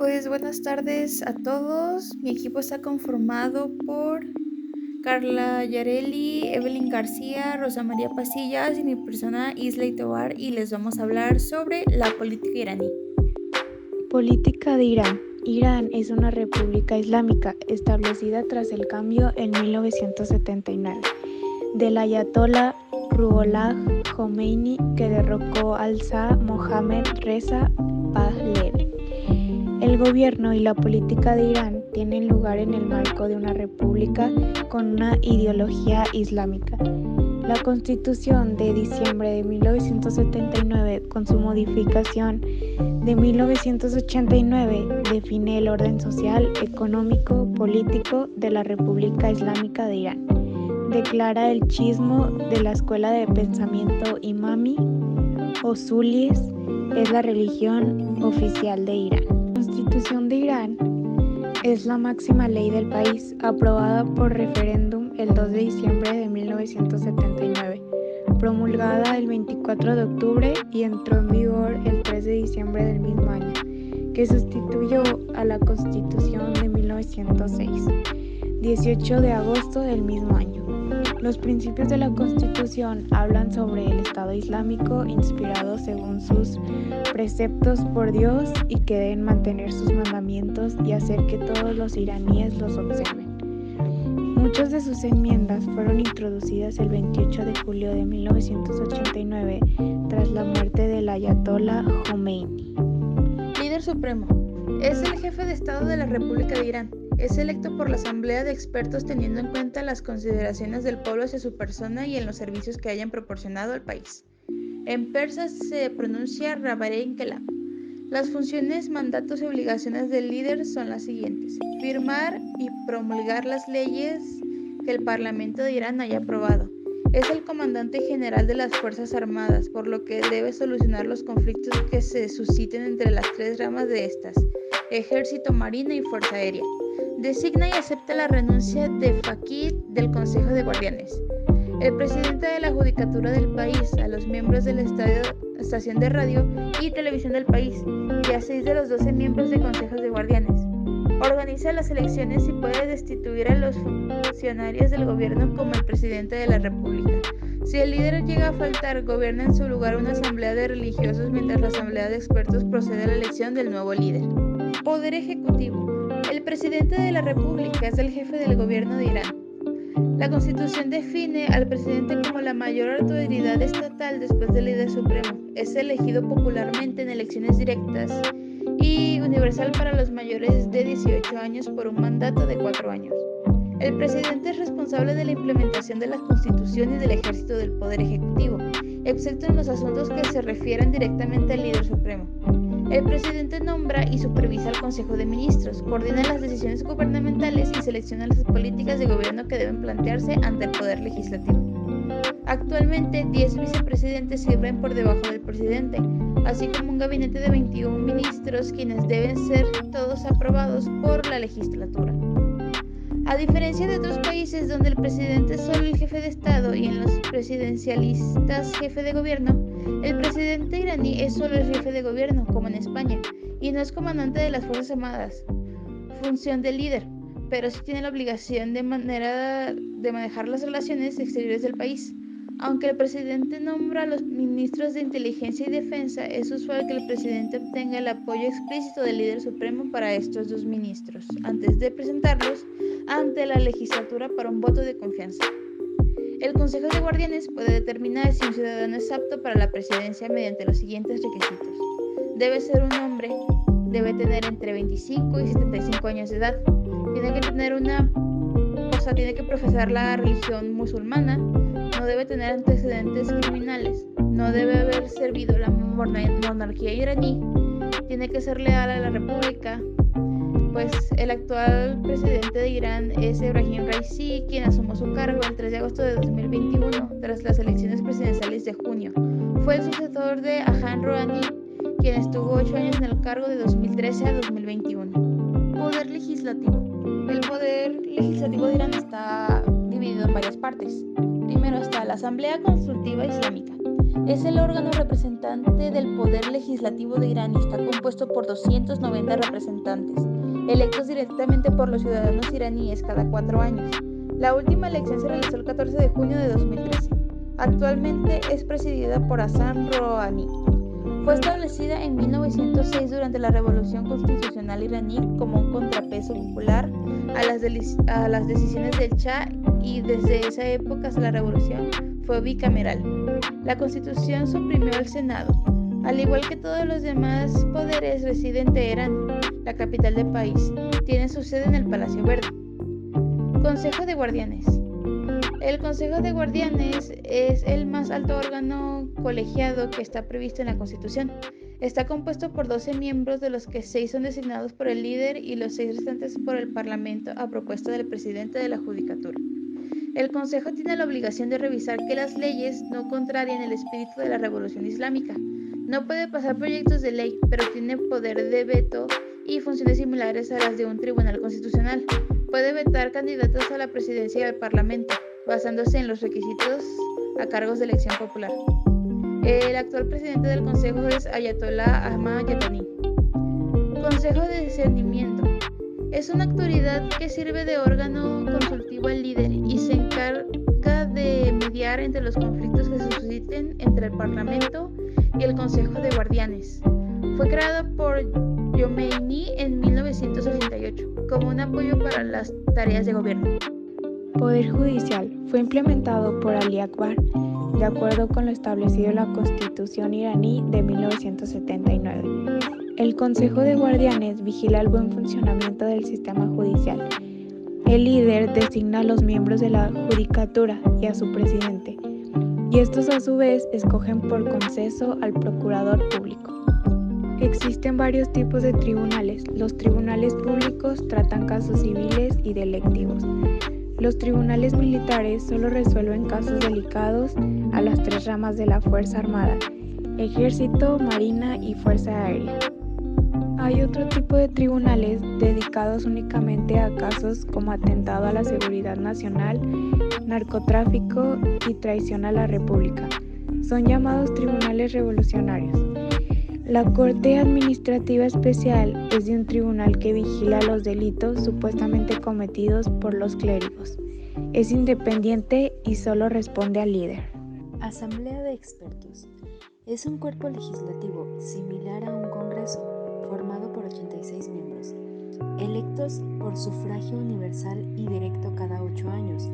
Pues buenas tardes a todos. Mi equipo está conformado por Carla Yareli, Evelyn García, Rosa María Pasillas y mi persona Islay Tovar, y les vamos a hablar sobre la política iraní. Política de Irán. Irán es una república islámica establecida tras el cambio en 1979 del ayatolá Ruhollah Jomeini, que derrocó al Shah Mohammad Reza Pahlavi. El gobierno y la política de Irán tienen lugar en el marco de una república con una ideología islámica. La Constitución de diciembre de 1979, con su modificación de 1989, define el orden social, económico, político de la República Islámica de Irán. Declara el chiismo de la escuela de pensamiento imamí o suníes es la religión oficial de Irán. La Constitución de Irán es la máxima ley del país, aprobada por referéndum el 2 de diciembre de 1979, promulgada el 24 de octubre y entró en vigor el 3 de diciembre del mismo año, que sustituyó a la Constitución de 1906, 18 de agosto del mismo año. Los principios de la Constitución hablan sobre el Estado Islámico inspirado según sus preceptos por Dios y que deben mantener sus mandamientos y hacer que todos los iraníes los observen. Muchas de sus enmiendas fueron introducidas el 28 de julio de 1989 tras la muerte del ayatolá Jomeini. Líder supremo. Es el jefe de Estado de la República de Irán. Es electo por la Asamblea de Expertos teniendo en cuenta las consideraciones del pueblo hacia su persona y en los servicios que hayan proporcionado al país. En persa se pronuncia Rabarein Kelam. Las funciones, mandatos y obligaciones del líder son las siguientes: firmar y promulgar las leyes que el Parlamento de Irán haya aprobado. Es el comandante general de las Fuerzas Armadas, por lo que debe solucionar los conflictos que se susciten entre las tres ramas de estas: Ejército, Marina y Fuerza Aérea. Designa y acepta la renuncia de Faqih del Consejo de Guardianes. El presidente de la Judicatura del país, a los miembros de la estación de radio y televisión del país y a 6 de los 12 miembros de consejos de guardianes. Organiza las elecciones y puede destituir a los funcionarios del gobierno como el presidente de la República. Si el líder llega a faltar, gobierna en su lugar una asamblea de religiosos mientras la asamblea de expertos procede a la elección del nuevo líder. Poder ejecutivo. El presidente de la República es el jefe del gobierno de Irán. La Constitución define al presidente como la mayor autoridad estatal después del líder supremo. Es elegido popularmente en elecciones directas y universal para los mayores de 18 años por un mandato de 4 años. El presidente es responsable de la implementación de la Constitución y del ejercicio del poder ejecutivo, excepto en los asuntos que se refieran directamente al líder supremo. El presidente nombra y supervisa al Consejo de Ministros, coordina las decisiones gubernamentales y selecciona las políticas de gobierno que deben plantearse ante el Poder Legislativo. Actualmente, 10 vicepresidentes sirven por debajo del presidente, así como un gabinete de 21 ministros, quienes deben ser todos aprobados por la legislatura. A diferencia de otros países donde el presidente es solo el jefe de Estado y en los presidencialistas jefe de gobierno, el presidente iraní es solo el jefe de gobierno, como en España, y no es comandante de las Fuerzas Armadas, función del líder, pero sí tiene la obligación de manejar las relaciones exteriores del país. Aunque el presidente nombra a los ministros de Inteligencia y Defensa, es usual que el presidente obtenga el apoyo explícito del líder supremo para estos dos ministros, antes de presentarlos ante la legislatura para un voto de confianza. El Consejo de Guardianes puede determinar si un ciudadano es apto para la presidencia mediante los siguientes requisitos. Debe ser un hombre, debe tener entre 25 y 75 años de edad, tiene que profesar la religión musulmana, no debe tener antecedentes criminales, no debe haber servido la monarquía iraní, tiene que ser leal a la república, pues el actual presidente de Irán es Ebrahim Raisi, quien asumió su cargo el 3 de agosto de 2021 tras las elecciones presidenciales de junio. Fue el sucesor de Hassan Rouhani, quien estuvo 8 años en el cargo de 2013 a 2021. Poder legislativo. El poder legislativo de Irán está dividido en varias partes. Primero está la Asamblea Consultiva Islámica. Es el órgano representante del poder legislativo de Irán y está compuesto por 290 representantes, electos directamente por los ciudadanos iraníes cada 4 años. La última elección se realizó el 14 de junio de 2013. Actualmente es presidida por Hassan Rouhani. Fue establecida en 1906 durante la Revolución Constitucional iraní como un contrapeso popular a las decisiones del Shah, y desde esa época hasta la Revolución fue bicameral. La Constitución suprimió al Senado. Al igual que todos los demás poderes, reside en Teherán, la capital del país. Tiene su sede en el Palacio Verde. Consejo de Guardianes. El Consejo de Guardianes es el más alto órgano colegiado que está previsto en la Constitución. Está compuesto por 12 miembros, de los que 6 son designados por el líder y los 6 restantes por el Parlamento a propuesta del presidente de la Judicatura. El Consejo tiene la obligación de revisar que las leyes no contrarien el espíritu de la Revolución Islámica. No puede pasar proyectos de ley, pero tiene poder de veto y funciones similares a las de un tribunal constitucional. Puede vetar candidatos a la presidencia y al Parlamento, basándose en los requisitos a cargos de elección popular. El actual presidente del Consejo es Ayatollah Ahmadiyani. Consejo de Discernimiento. Es una autoridad que sirve de órgano consultivo al líder y se encarga de mediar entre los conflictos que se susciten entre el Parlamento y el Consejo de Guardianes. Fue creado por Khomeini en 1988 como un apoyo para las tareas de gobierno. Poder Judicial fue implementado por Ali Akbar, de acuerdo con lo establecido en la Constitución iraní de 1979. El Consejo de Guardianes vigila el buen funcionamiento del sistema judicial. El líder designa a los miembros de la Judicatura y a su presidente, y estos a su vez escogen por consenso al procurador público. Existen varios tipos de tribunales. Los tribunales públicos tratan casos civiles y delictivos. Los tribunales militares solo resuelven casos delicados a las 3 ramas de la Fuerza Armada: Ejército, Marina y Fuerza Aérea. Hay otro tipo de tribunales dedicados únicamente a casos como atentado a la seguridad nacional, narcotráfico y traición a la República. Son llamados tribunales revolucionarios. La Corte Administrativa Especial es de un tribunal que vigila los delitos supuestamente cometidos por los clérigos. Es independiente y solo responde al líder. Asamblea de Expertos. Es un cuerpo legislativo similar a un congreso, formado por 86 miembros, electos por sufragio universal y directo cada 8 años.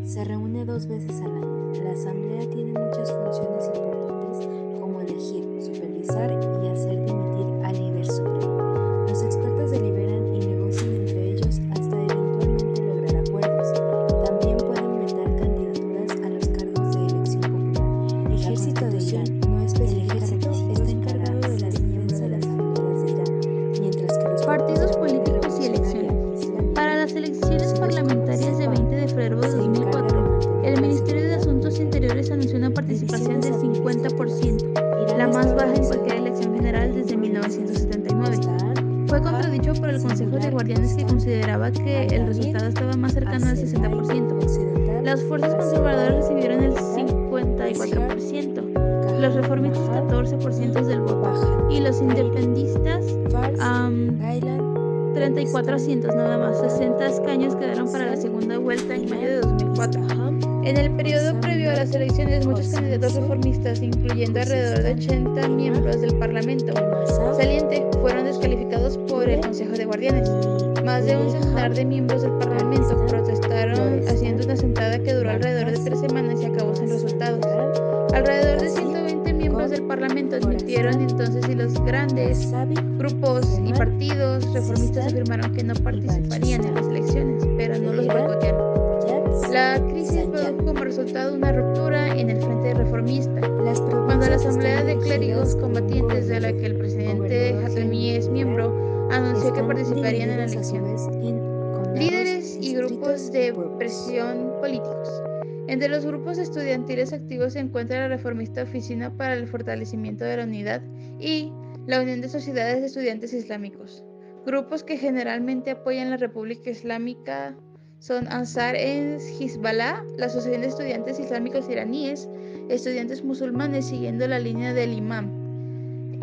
Se reúne 2 veces al año. La Asamblea tiene muchas funciones importantes, como elegir, supervisar y hacer dimitir al líder supremo. Los expertos deliberan y negocian entre ellos hasta eventualmente lograr acuerdos. También pueden vetar candidaturas a los cargos de elección popular. El ejército de Irán no especifica requisitos. Está encargado de la defensa de las asambleas de Irán, mientras que los Partidos políticos y elecciones. Para las elecciones parlamentarias de 20 de febrero de 2004, el Ministerio de Asuntos Interiores anunció una participación del 50%, la más baja en cualquier elección general desde 1979. Fue contradicho por el Consejo de Guardianes, que consideraba que el resultado estaba más cercano al 60%. Las fuerzas conservadoras recibieron el 54%, los reformistas 14% del voto y los independentistas 34 asientos nada más. 60 escaños quedaron para la segunda vuelta en mayo de 2004. En el periodo previo a las elecciones, muchos candidatos reformistas, incluyendo alrededor de 80 miembros del Parlamento saliente, fueron descalificados por el Consejo de Guardianes. Más de un centenar de miembros del Parlamento protestaron haciendo una sentada que duró alrededor de 3 semanas y acabó sin resultados. Alrededor de 120 miembros del Parlamento admitieron entonces, y los grandes grupos y partidos reformistas afirmaron que no participarían en las elecciones, pero no los boicotearon. La crisis produjo como resultado una ruptura en el frente reformista, cuando la Asamblea de Clérigos Combatientes, de la que el presidente Khatami es miembro, anunció que participarían en las elecciones. Líderes y grupos de presión políticos. Entre los grupos estudiantiles activos se encuentra la reformista Oficina para el Fortalecimiento de la Unidad y la Unión de Sociedades de Estudiantes Islámicos. Grupos que generalmente apoyan la República Islámica son Ansar en Hezbollah, la Asociación de Estudiantes Islámicos Iraníes, estudiantes musulmanes siguiendo la línea del imam,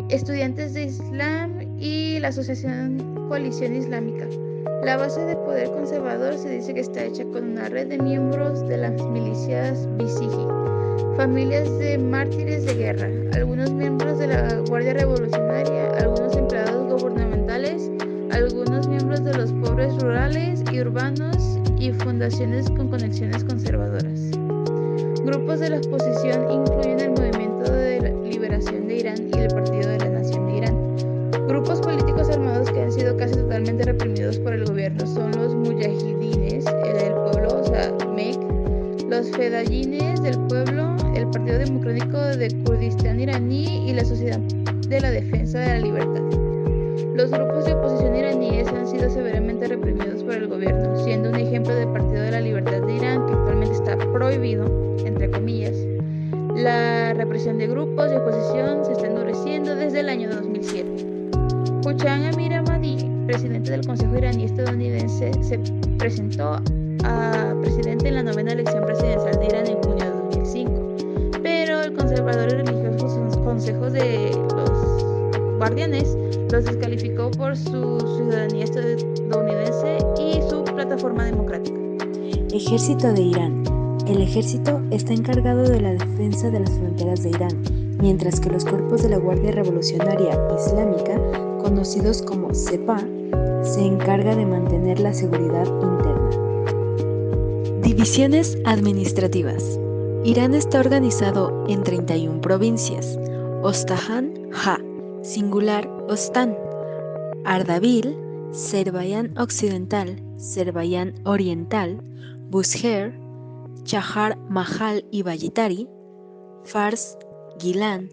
estudiantes de Islam y la Asociación Coalición Islámica. La base de poder conservador se dice que está hecha con una red de miembros de las milicias Bisigi, familias de mártires de guerra, algunos miembros de la Guardia Revolucionaria, algunos empleados gubernamentales, algunos miembros de los pueblos rurales y urbanos y fundaciones con conexiones conservadoras. Grupos de la oposición incluyen el Movimiento de Liberación de Irán y el Partido de la Nación de Irán. Grupos políticos armados que han sido casi totalmente reprimidos por el gobierno son los mujahidines del pueblo, o sea, MEK, los fedayines del pueblo, el Partido Democrático de Kurdistán iraní y la Sociedad de la Defensa de la Libertad. Los grupos de oposición iraníes han sido severamente reprimidos por el gobierno, siendo un ejemplo del Partido de la Libertad de Irán, que actualmente está prohibido, entre comillas. La represión de grupos de oposición se está endureciendo desde el año 2007. Hussein Amir Ahmadi, presidente del Consejo iraní estadounidense, se presentó a presidente en la 9ª elección presidencial de Irán en junio de 2005, pero el conservador y religioso Consejo de los Guardianes los descalificó por su ciudadanía estadounidense y su plataforma democrática. Ejército de Irán. El ejército está encargado de la defensa de las fronteras de Irán, mientras que los cuerpos de la Guardia Revolucionaria Islámica, conocidos como Sepah, se encarga de mantener la seguridad interna. Divisiones administrativas. Irán está organizado en 31 provincias: Ostahan, Ja, singular Ostan, Ardabil, Azerbaiyán Occidental, Azerbaiyán Oriental, Bushehr, Chahar Mahal y Bayitari, Fars, Gilán,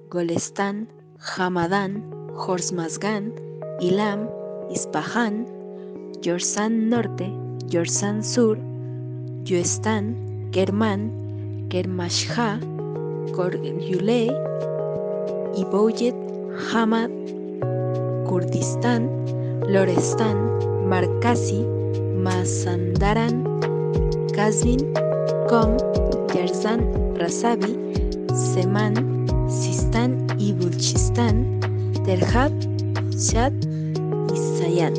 Golestán, Hamadán, Hormazgán, Ilam, Isfahan, Yorzán Norte, Yorzán Sur, Yuestán, Kermán, Kermanshah, Koryuley y Bouyet, Hamad, Kurdistán, Lorestán, Markazi, Mazandaran, Kazvin, Qom, Yerzán, Razavi, Semán, Sistán y Bulchistán, Terjab, Shad y Sayan.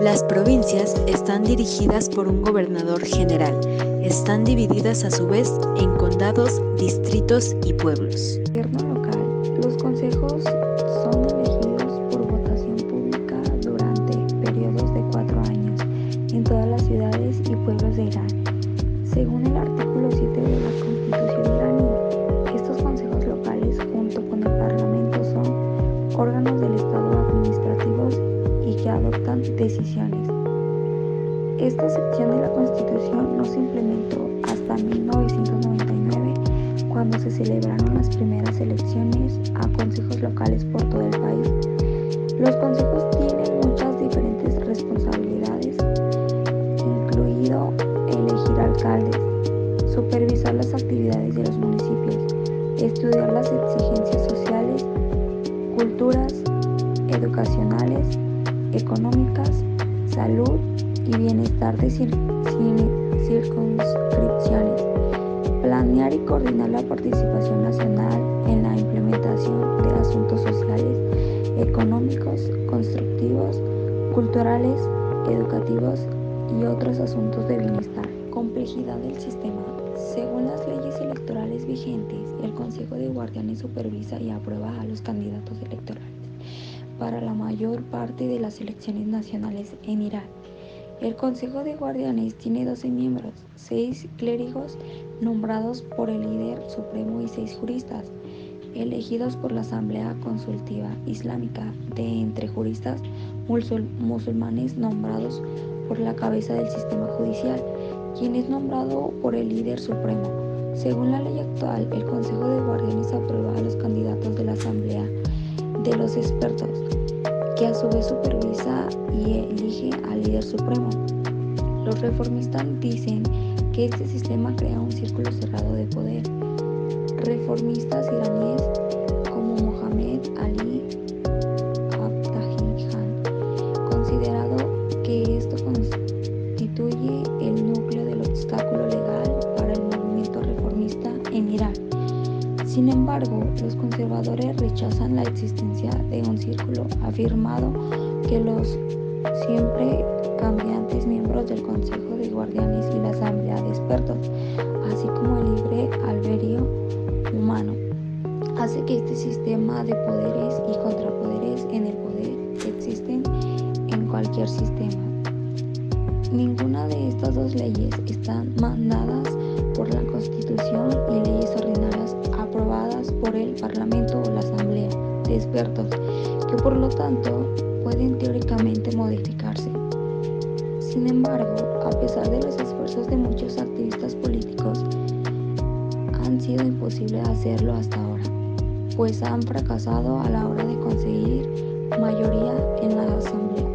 Las provincias están dirigidas por un gobernador general. Están divididas a su vez en condados, distritos y pueblos. Gobierno local. Los consejos son elegidos por votación pública durante periodos de 4 años en todas las ciudades y pueblos de Irán. Según el artículo 7 de la Constitución iraní, estos consejos locales, junto con el Parlamento, son órganos del Estado administrativos y que adoptan decisiones. Esta sección de la Constitución no se implementó hasta 1999, cuando se celebraron las primeras elecciones a consejos locales por todo el país. Los consejos tienen muchas diferentes responsabilidades, incluido elegir alcaldes, supervisar las actividades de los municipios, estudiar las exigencias sociales, culturas, educacionales, económicas, salud y bienestar de circunscripciones, planear y coordinar la participación nacional en la implementación de asuntos sociales, económicos, constructivos, culturales, educativos y otros asuntos de bienestar. Complejidad del sistema. Según las leyes electorales vigentes, el Consejo de Guardianes supervisa y aprueba a los candidatos electorales para la mayor parte de las elecciones nacionales en Irán. El Consejo de Guardianes tiene 12 miembros, 6 clérigos nombrados por el líder supremo y 6 juristas, elegidos por la Asamblea Consultiva Islámica, de entre juristas musulmanes nombrados por la cabeza del sistema judicial, quien es nombrado por el líder supremo. Según la ley actual, el Consejo de Guardianes aprueba a los candidatos de la Asamblea de los expertos, que a su vez supervisa y elige al líder supremo. Los reformistas dicen que este sistema crea un círculo cerrado de poder. Reformistas iraníes como Mohammed Ali Abtahi-Khan, considerado que esto constituye el núcleo del obstáculo legal para el movimiento reformista en Irán. conservadores rechazan la existencia de un círculo, afirmando que los siempre cambiantes miembros del Consejo de Guardianes y la Asamblea de Expertos, así como el libre albedrío humano, hace que este sistema de poderes y contrapoderes en el poder existen en cualquier sistema. Ninguna de estas dos leyes están mandadas por la Constitución y leyes ordinarias aprobadas por el Parlamento o la Asamblea de Expertos, que por lo tanto pueden teóricamente modificarse. Sin embargo, a pesar de los esfuerzos de muchos activistas políticos, han sido imposible hacerlo hasta ahora, pues han fracasado a la hora de conseguir mayoría en la Asamblea.